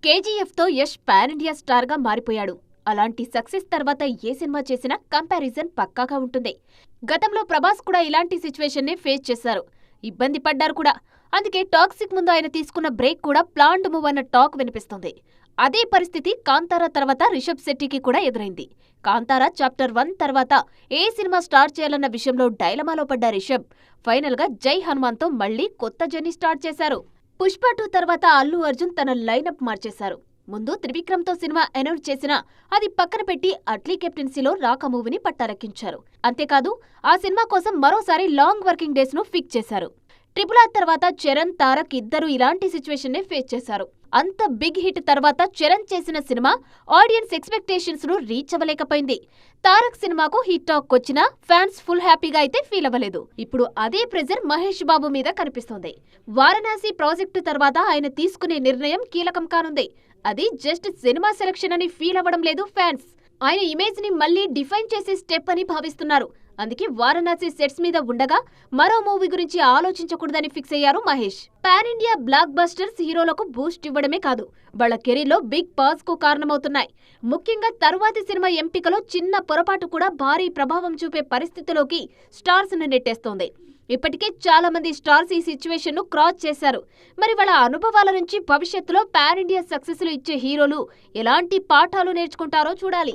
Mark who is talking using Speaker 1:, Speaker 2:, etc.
Speaker 1: KGF తో Yash pan India star గా మారిపోయాడు. అలాంటి సక్సెస్ తర్వాత ఏ సినిమా చేసినా కంపారిజన్ పక్కాగా ఉంటుంది. గతంలో ప్రభాస్ కూడా ఇలాంటి సిచ్యువేషన్ ని ఫేస్ చేశారు. ఇబ్బంది పడ్డారు కూడా. అందుకే టాక్సిక్ ముందు ఆయన తీసుకున్న బ్రేక్ కూడా ప్లాన్డ్ మూవ్ అన్న టాక్ వినిపిస్తుంది. అదే పరిస్థితి కాంతారా తర్వాత రిషబ్ శెట్టికి కూడా ఎదురైంది. కాంతారా చాప్టర్ 1 తర్వాత ఏ సినిమా స్టార్ట్ చేయాలన్న విషయంలో డైలమాలో పడ్డ రిషబ్ ఫైనల్ గా జై హనుమాన్ తో మళ్లీ కొత్త జర్నీ స్టార్ట్ చేశారు. పుష్ప 2 తర్వాత అల్లు అర్జున్ తన లైనప్ మార్చేశారు. ముందు త్రివిక్రమ్ తో సినిమా అనౌన్స్ చేసినా అది పక్కన పెట్టి అట్లీ కెప్టెన్సీలో రాక మూవీని పట్టాలెక్కించారు. అంతేకాదు ఆ సినిమా కోసం మరోసారి లాంగ్ వర్కింగ్ డేస్ ను ఫిక్స్ చేశారు. ట్రిపుల్ ఆర్ తర్వాత చరణ్, తారక్ ఇద్దరు ఇలాంటి సిచ్యువేషన్ నే ఫేస్ చేశారు. అంత బిగ్ హిట్ తర్వాత చరణ్ చేసిన సినిమా ఆడియన్స్ ఎక్స్పెక్టేషన్స్ ను రీచ్ అవ్వలేకపోయింది. తారక్ సినిమాకు హిట్ టాక్ వచ్చినా ఫ్యాన్స్ ఫుల్ హ్యాపీగా అయితే ఫీల్ అవ్వలేదు. ఇప్పుడు అదే ప్రెజర్ మహేష్ బాబు మీద కనిపిస్తోంది. వారణాసి ప్రాజెక్టు తర్వాత ఆయన తీసుకునే నిర్ణయం కీలకం కానుంది. అది జస్ట్ సినిమా సెలక్షన్ అని ఫీల్ అవ్వడం లేదు ఫ్యాన్స్. ఆయన ఇమేజ్ ని మళ్లీ డిఫైన్ చేసే స్టెప్ అని భావిస్తున్నారు. అందుకే వారణాసి సెట్స్ మీద ఉండగా మరో మూవీ గురించి ఆలోచించకూడదని ఫిక్స్ అయ్యారు Mahesh. Pan India blockbusters హీరోలకు బూస్ట్ ఇవ్వడమే కాదు, వాళ్ల కెరీర్లో బిగ్ పాజ్ కు కారణమవుతున్నాయి. ముఖ్యంగా తరువాతి సినిమా ఎంపికలో చిన్న పొరపాటు కూడా భారీ ప్రభావం చూపే పరిస్థితిలోకి స్టార్స్ ను నెట్టేస్తోంది. ఇప్పటికే చాలా మంది స్టార్స్ ఈ సిచ్యువేషన్ ను క్రాస్ చేశారు. మరి వాళ్ళ అనుభవాల నుంచి భవిష్యత్తులో పాన్ ఇండియా సక్సెస్ లు ఇచ్చే హీరోలు ఎలాంటి పాఠాలు నేర్చుకుంటారో చూడాలి.